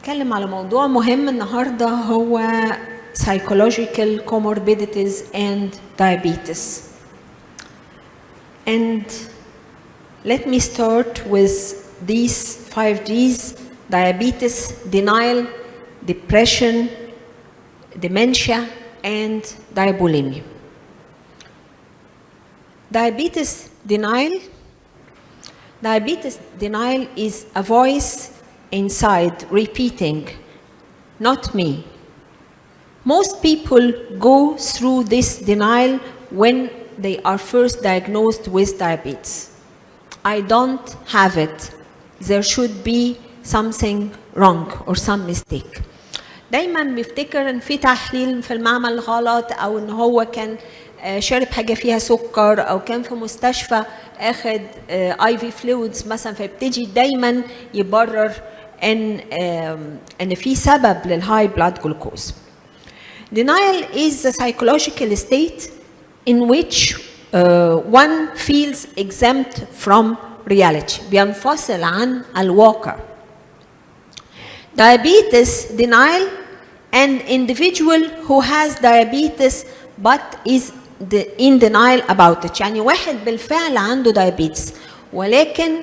اتكلم على موضوع مهم النهارده هو psychological comorbidities and diabetes. And let me start with these 5 Ds: diabetes, denial, depression, dementia, and diabulimia. Diabetes denial. Diabetes denial is a voice inside repeating, "Not me." Most people go through this denial when they are first diagnosed with diabetes. I don't have it. There should be something wrong or some mistake. دايما بيفتكر ان في تحليل في المعمل غلط، او ان هو كان شارب حاجه فيها سكر، او كان في مستشفى اخد IV fluids مثلا، فيبتدي دايما يبرر ان في سبب للهاي بلاد جلوكوز. Denial is a psychological state in which one feels exempt from reality. بينفصل عن الواقع. Diabetes denial, an individual who has diabetes but is in denial about it. يعني واحد بالفعل عنده diabetes ولكن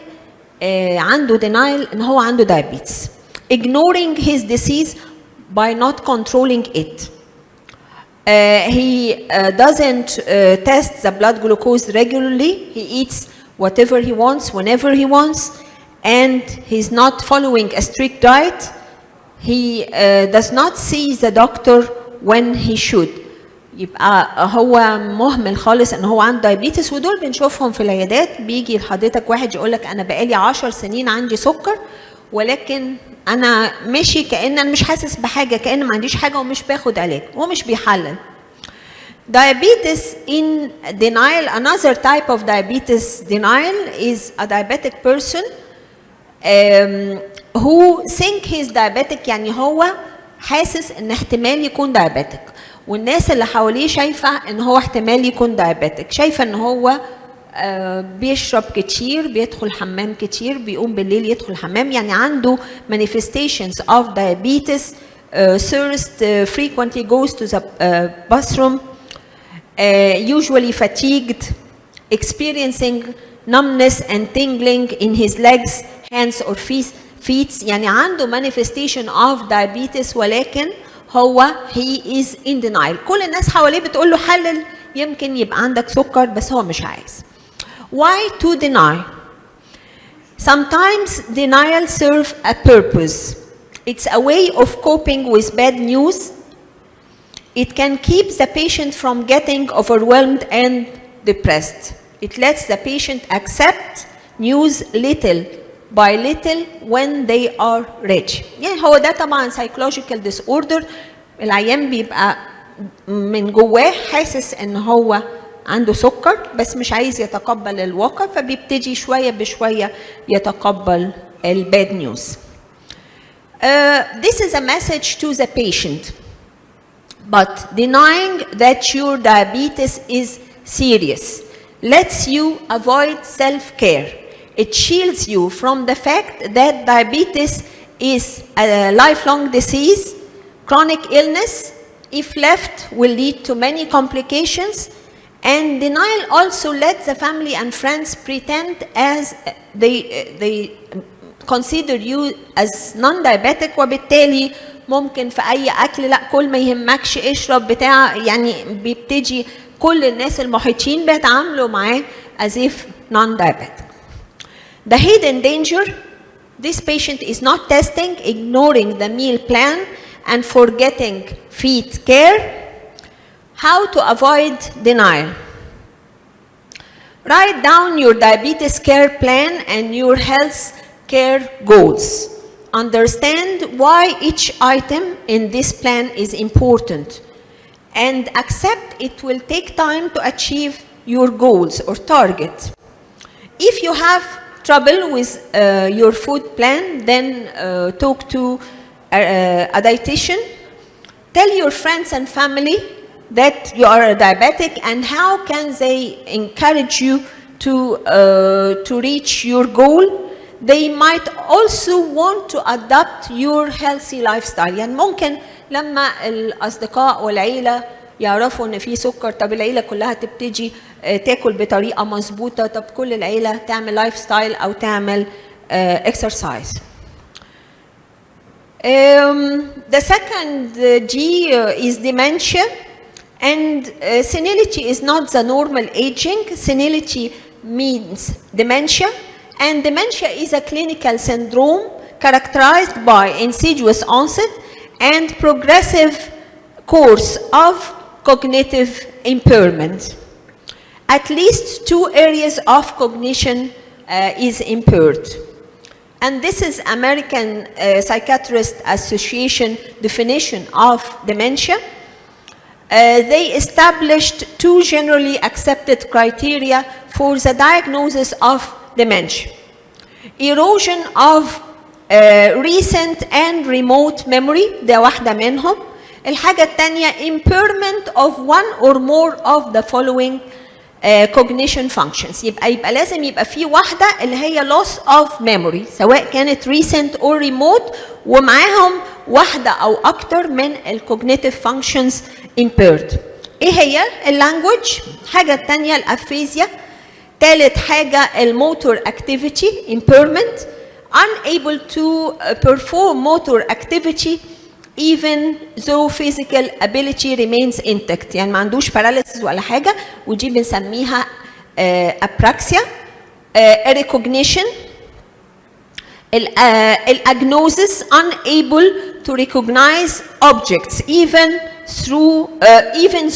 عنده denial ان هو عنده diabetes. Ignoring his disease by not controlling it. He doesn't test the blood glucose regularly. He eats whatever he wants, whenever he wants, and he's not following a strict diet. He does not see the doctor when he should. يبقى هو مهمل خالص ان هو عنده دايابيتس، ودول بنشوفهم في العيادات. بيجي لحضرتك واحد يقول لك انا بقالي 10 سنين عندي سكر، ولكن انا ماشي كأن انا مش حاسس بحاجه، كأن ما عنديش حاجه ومش باخد علاج ومش بيحلل. Diabetes in denial. Another type of diabetes denial is a diabetic person who think he's diabetic. يعني هو حاسس ان احتمال يكون diabetic، والناس اللي حواليه شايفه ان هو احتمال يكون diabetic. شايفه ان هو بيشرب كتير، بيدخل حمام كتير، بيقوم بالليل يدخل حمام، يعني عنده manifestations of diabetes. Thirst, frequently goes to the bathroom, usually fatigued, experiencing numbness and tingling in his legs, hands or feet. يعني عنده manifestation of diabetes ولكن هو he is in denial. كل الناس حواليه بتقول له حلل يمكن يبقى عندك سكر، بس هو مش عايز. Why to deny? Sometimes denial serves a purpose. It's a way of coping with bad news. It can keep the patient from getting overwhelmed and depressed. It lets the patient accept news little by little when they are ready. يعني هو ده طبعا psychological disorder. العيان بيبقى من جواه حاسس ان هو عنده سكر بس مش عايز يتقبل الواقع، فبيبتدي شوية بشوية يتقبل الباد نيوز. This is a message to the patient. But denying that your diabetes is serious lets you avoid self-care. It shields you from the fact that diabetes is a lifelong disease, chronic illness, if left will lead to many complications. And denial also lets the family and friends pretend as they consider you as non-diabetic، وبالتالي ممكن في أي أكل لا كل ما يهمكش اشرب بتاع، يعني بيبتدي كل الناس المحيطين بيتعاملوا معاه as if non-diabetic. The hidden danger: this patient is not testing, ignoring the meal plan, and forgetting feed care. How to avoid denial? Write down your diabetes care plan and your health care goals. Understand why each item in this plan is important, and accept it will take time to achieve your goals or target. If you have trouble with your food plan, then talk to a dietitian. Tell your friends and family that you are a diabetic and how can they encourage you to reach your goal. they might also want to adopt your healthy lifestyle. يعني ممكن لما الأصدقاء والعيلة يعرفوا إن في سكر، طب العيلة كلها تبتدي تاكل بطريقة مظبوطة، طب كل العيلة تعمل لايف ستايل أو تعمل exercise. The second G is dementia, and senility is not the normal aging. Senility means dementia, and dementia is a clinical syndrome characterized by insidious onset and progressive course of cognitive impairment. At least 2 areas of cognition is impaired. And this is American Psychiatrist Association definition of dementia. They established 2 generally accepted criteria for the diagnosis of dementia. Erosion of recent and remote memory، ده واحدة منهم. الحاجة الثانية impairment of one or more of the following cognition functions. يبقى لازم يبقى في واحدة اللي هي loss of memory سواء كانت recent or remote، ومعاهم واحدة أو أكتر من cognitive functions impaired. إيه هي؟ اللانجوج، حاجة الثانية الأفيزيا، ثالث حاجة الموتور activity impairment، unable to perform motor activity even though physical ability remains intact. يعني ما عندوش paralysis ولا حاجة، ودي بنسميها apraxia. recognition، الagnosis unable to recognize objects even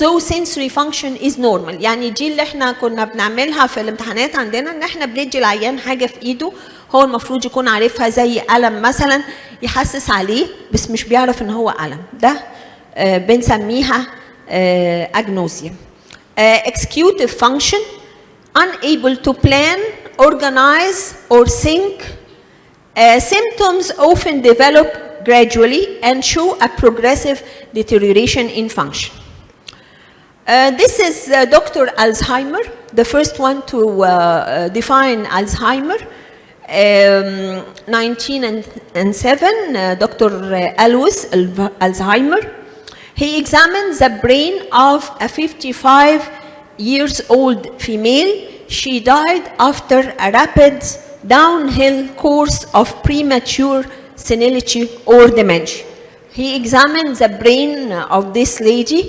though sensory function is normal. يعني دي اللي احنا كنا بنعملها في الامتحانات عندنا، ان احنا بندي العيان حاجة في ايده هو المفروض يكون عارفها زي قلم مثلا، يحسس عليه بس مش بيعرف ان هو قلم، ده بنسميها agnosia. executive function unable to plan, organize or think. Symptoms often develop gradually and show a progressive deterioration in function. This is Dr. Alzheimer, the first one to define Alzheimer. 1907, Dr. Alois Alzheimer. He examined the brain of a 55-year-old female. She died after a rapid downhill course of premature senility or dementia. He examined the brain of this lady.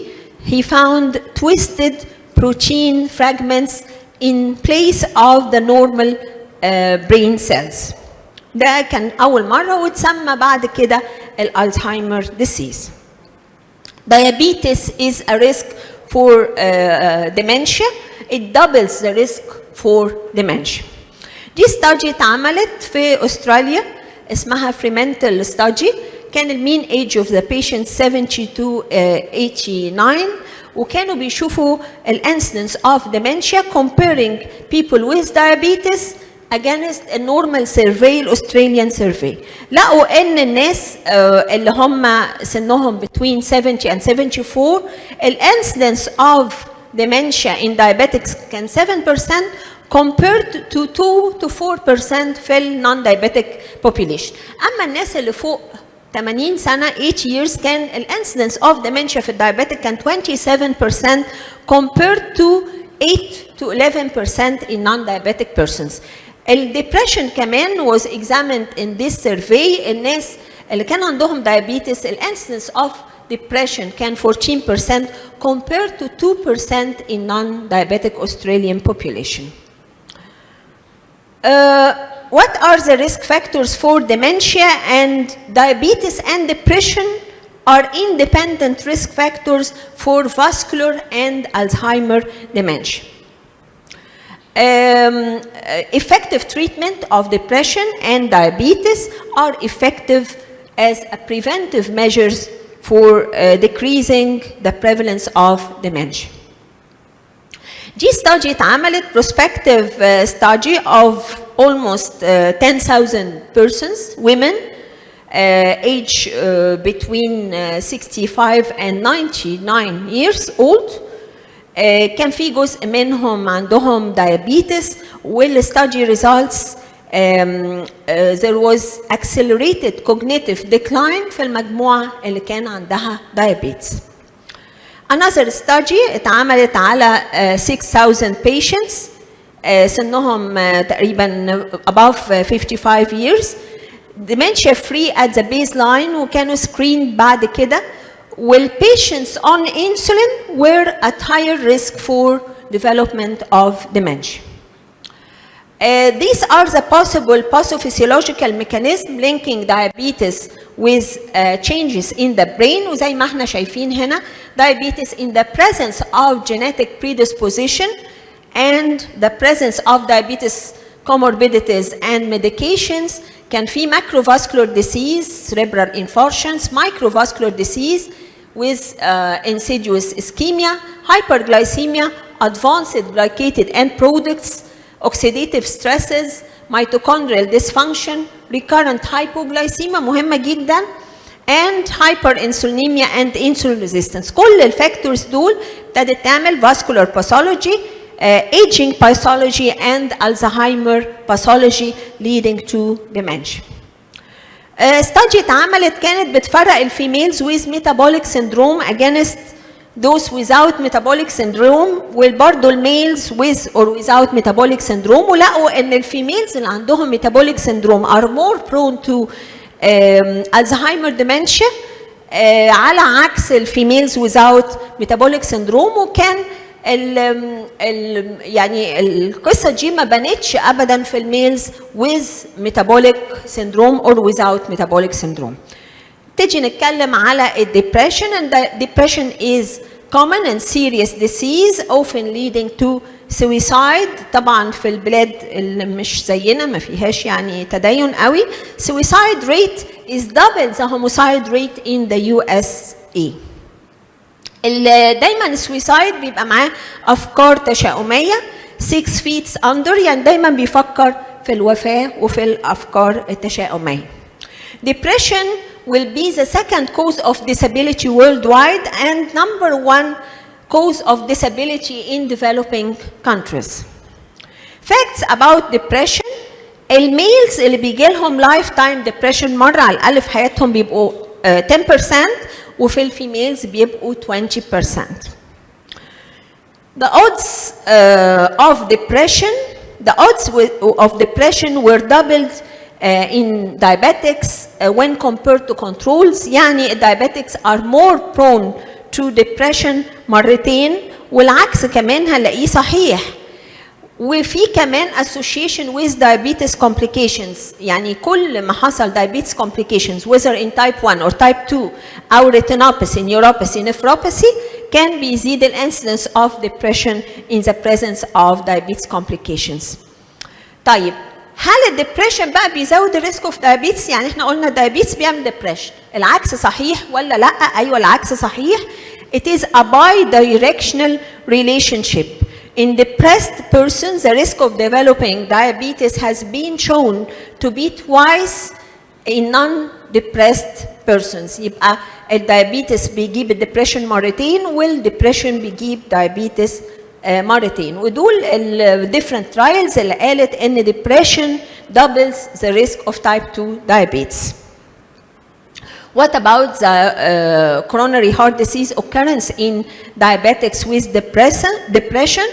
He found twisted protein fragments in place of the normal brain cells. ده كان أول مرة، وتسمى بعد كده الألزهايمر disease. Diabetes is a risk for dementia. It doubles the risk for dementia. دي study اتعملت في أستراليا اسمها Fremantle study. كان المين age of the patient 70 to 89، وكانوا بيشوفوا incidence of dementia comparing people with diabetes against a normal survey, Australian survey. لقوا ان الناس اللي هم سنهم between 70 and 74 incidence of dementia in diabetics كان 7% compared to 2 to 4% في non-diabetic population. أما الناس اللي فوق 80 سنة 8 years كان incidence of dementia في diabetic كان 27% compared to 8 to 11% in non-diabetic persons. الديبريشن كمان was examined in this survey. الناس اللي كان عندهم diabetes incidence of depression كان 14% compared to 2% in non-diabetic Australian population. What are the risk factors for dementia? And diabetes and depression are independent risk factors for vascular and Alzheimer dementia. Effective treatment of depression and diabetes are effective as a preventive measures for decreasing the prevalence of dementia. This study اتعملت prospective study of almost 10,000 persons, women, age between 65 and 99 years old. كان في جزء منهم عندهم diabetes، والstudy results there was accelerated cognitive decline في المجموعة اللي كان عندها diabetes. Another study اتعملت على 6,000 patients سنهم تقريبا above 55 years, dementia free at the baseline, وكانوا screened بعد كده, والpatients on insulin were at higher risk for development of dementia. These are the possible pathophysiological mechanisms linking diabetes with changes in the brain. وزي ما احنا شايفين هنا, diabetes in the presence of genetic predisposition and the presence of diabetes comorbidities and medications. كان في macrovascular disease, cerebral infarctions, microvascular disease with insidious ischemia, hyperglycemia, advanced glycated end products, oxidative stresses, mitochondrial dysfunction, recurrent hypoglycemia مهمة جدا, and hyperinsulinemia and insulin resistance. كل الفاكتورز دول ابتدت تعمل vascular pathology, aging pathology, and Alzheimer pathology leading to dementia. study اتعملت كانت بتفرق الفيميلز with metabolic syndrome against those without metabolic syndrome, وبرضه الميلز with or without metabolic syndrome, ولقوا ان الفيميلز اللي عندهم metabolic syndrome are more prone to Alzheimer dementia على عكس الفيميلز without metabolic syndrome. وكان يعني القصه دي ما بانتش ابدا في الميلز with metabolic syndrome or without metabolic syndrome. تيجي نتكلم على depression, and the depression is common and serious disease often leading to suicide. طبعا في البلاد اللي مش زينا ما فيهاش يعني تدين قوي, suicide rate is double the homicide rate in the USA. دايما السويسايد بيبقى معاه افكار تشاؤميه 6 feet under, يعني دايما بيفكر في الوفاه وفي الافكار التشاؤميه. Depression will be the second cause of disability worldwide and number one cause of disability in developing countries. Facts about depression: الميلز اللي بيجي لهم lifetime depression مرة على الأقل في حياتهم بيبقوا 10%, وفي الفيميلز بيبقوا 20%. The odds of depression were doubled in diabetics when compared to controls. يعني diabetics are more prone to depression مرتين, والعكس كمان هنلاقيه صحيح. وفي كمان association with diabetes complications, يعني كل ما حصل diabetes complications whether in type 1 or type 2 أو retinopathy, neuropathy, nephropathy, كان بيزيد ال incidence of depression in the presence of diabetes complications. طيب هل الدبريشن بقى بيزود الريسك اوف diabetes؟ يعني احنا قلنا diabetes بيعمل depression, العكس صحيح ولا لا؟ ايوه العكس صحيح. It is a bi-directional relationship. In depressed persons, the risk of developing diabetes has been shown to be twice in non-depressed persons. يبقى الدايابيتس بيجيب الدبريشن مرتين, والدبريشن بيجيب دايابيتس مرتين. ودول ال different trials اللي قالت ان depression doubles the risk of type 2 diabetes. What about the coronary heart disease occurrence in diabetics with depression?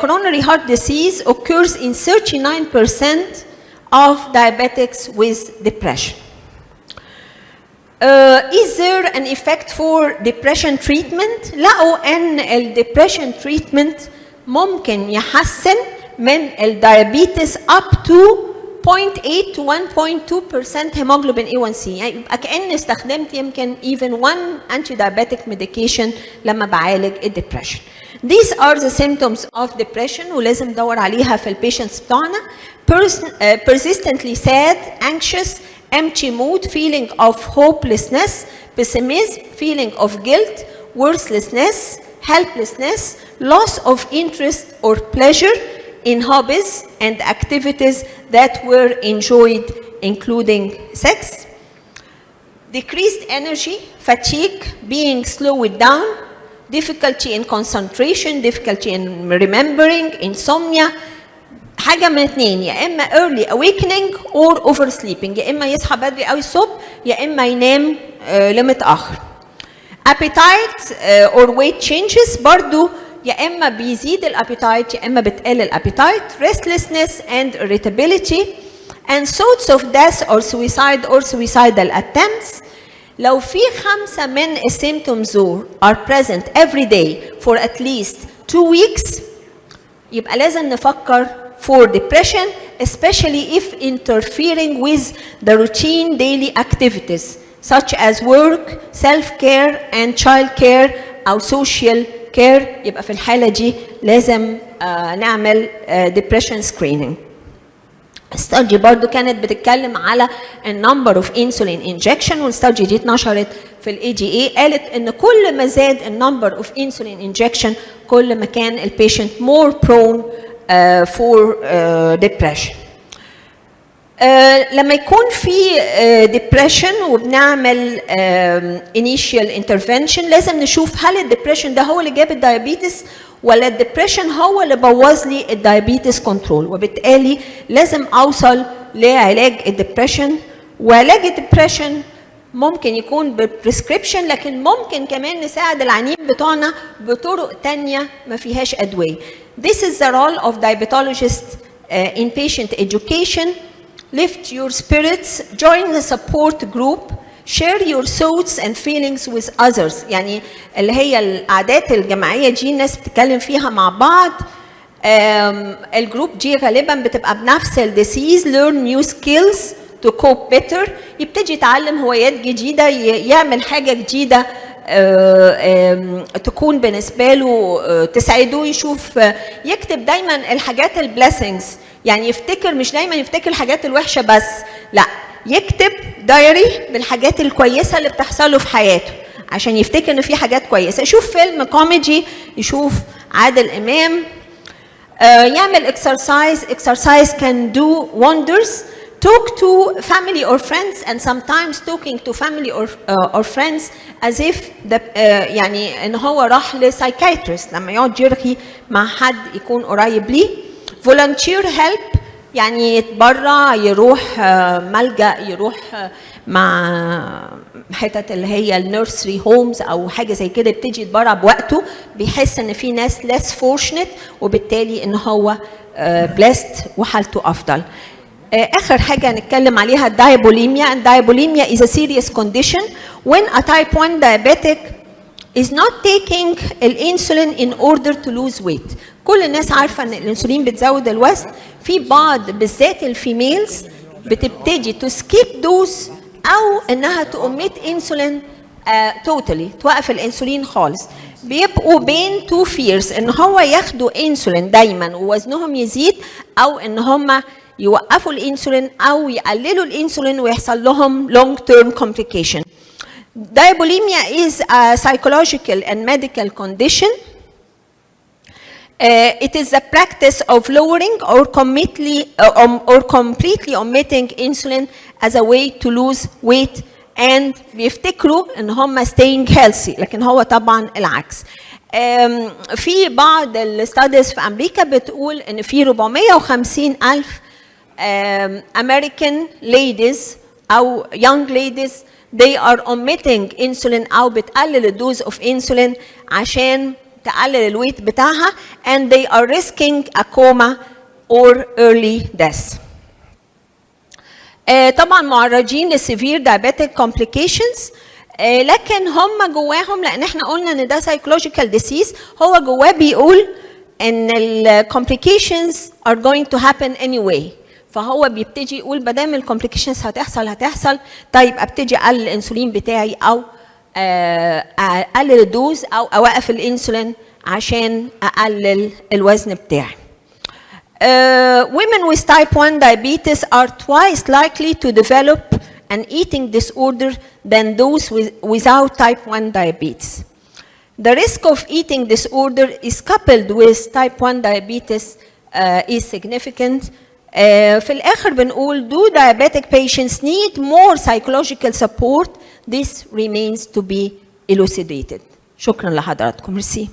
Coronary heart disease occurs in 39% of diabetics with depression. Is there an effect for depression treatment? لقوا ان ال depression treatment ممكن يحسن من ال diabetes up to 0.8 to 1.2% hemoglobin A1C. يعني يبقى كأن استخدمت يمكن even one anti-diabetic medication لما بعالج ال depression. These are the symptoms of depression ولازم ندور عليها في البيشنتس بتوعنا. Persistently sad, anxious, empty mood, feeling of hopelessness, pessimism, feeling of guilt, worthlessness, helplessness, loss of interest or pleasure in hobbies and activities that were enjoyed, including sex, decreased energy, fatigue, being slowed down, difficulty in concentration, difficulty in remembering, insomnia, حاجه من اتنين، يا اما early awakening or oversleeping، يا اما يصحى بدري قوي الصبح يا اما ينام لمتاخر. appetite or weight changes برضو يا اما بيزيد الابيتايت يا اما بتقل الابيتايت. restlessness and irritability and thoughts of death or suicide or suicidal attempts. لو في 5 من الsymptoms are present every day for at least 2 weeks يبقى لازم نفكر for depression, especially if interfering with the routine daily activities such as work, self-care and child-care أو social care. يبقى في الحالة دي لازم نعمل depression screening. الستادي برضو كانت بتتكلم على النمبر اوف انسولين انجكشن، والستادي دي اتنشرت في الاي دي اي، قالت ان كل ما زاد النمبر اوف انسولين انجكشن كل ما كان البيشنت مور برون فور ديبريشن. لما يكون في ديبريشن وبنعمل انيشال انترفنشن لازم نشوف هل الديبريشن ده هو اللي جاب الدايابيتس ولا الديبريشن هو اللي بوظ لي الدايابيتس كنترول، وبالتالي لازم اوصل لعلاج الديبريشن. وعلاج الديبريشن ممكن يكون بالبريسكريبشن، لكن ممكن كمان نساعد العيانين بتوعنا بطرق تانية ما فيهاش ادويه. This is the role of diabetologists in patient education. Lift your spirits, join the support group, share your thoughts and feelings with others. يعني اللي هي القعدات الجماعية دي الناس بتتكلم فيها مع بعض. الجروب دي غالبا بتبقى بنفس الديسيز. learn new skills to cope better. يبتدي يتعلم هوايات جديدة، يعمل حاجة جديدة تكون بالنسبة له تساعده. يشوف يكتب دايما الحاجات البليسنجز، يعني يفتكر مش دايما يفتكر الحاجات الوحشة بس، لا يكتب دايري بالحاجات الكويسة اللي بتحصل له في حياته عشان يفتكر ان في حاجات كويسة. يشوف فيلم كوميدي، يشوف عادل إمام، يعمل exercise can do wonders. Talk to family or friends, and sometimes talking to family or friends as if يعني ان هو راح لسايكايترست لما يقعد يرغي مع حد يكون قريب ليه. volunteer help يعني يتبرع، يروح ملجأ، يروح مع حتت اللي هي النيرسري هومز او حاجه زي كده، يبتدي يتبرع بوقته، بيحس ان في ناس less fortunate وبالتالي ان هو blessed وحالته افضل. اخر حاجه هنتكلم عليها الدايبوليميا. الدايبوليميا is a serious condition when a type 1 diabetic is not taking الانسولين in order to lose weight. كل الناس عارفه ان الانسولين بتزود الوزن، في بعض بالذات الفيميلز بتبتدي تسكيب دوز او انها تؤمت انسولين توتالي، توقف الانسولين خالص. بيبقوا بين تو فيرز، ان هو ياخدوا انسولين دايما ووزنهم يزيد، او ان هم يوقفوا الانسولين او يقللوا الانسولين ويحصل لهم long term complication. Diabulimia is a psychological and medical condition. It is the practice of lowering or completely omitting insulin as a way to lose weight, and بيفتكروا ان هم staying healthy، لكن هو طبعا العكس. في بعض الستاديز في امريكا بتقول ان في 450,000 American ladies او young ladies they are omitting insulin او بتقلل الدوز of insulin عشان تقلل الويت بتاعها، and they are risking a coma or early death. طبعا معرضين لسيفير diabetic complications، لكن هم جواهم، لان احنا قلنا ان ده psychological disease، هو جواه بيقول ان ال complications are going to happen anyway. فهو بيبتدي يقول بدام الكومبليكيشنز هتحصل، طيب ابتدي اقلل الانسولين بتاعي او اقلل الدوز او اوقف الانسولين عشان اقلل الوزن بتاعي. Women with type 1 diabetes are twice likely to develop an eating disorder than those without type 1 diabetes. The risk of eating disorder is coupled with type 1 diabetes is significant. في الآخر بنقول do diabetic patients need more psychological support? This remains to be elucidated. شكرا لحضراتكم. ميرسي.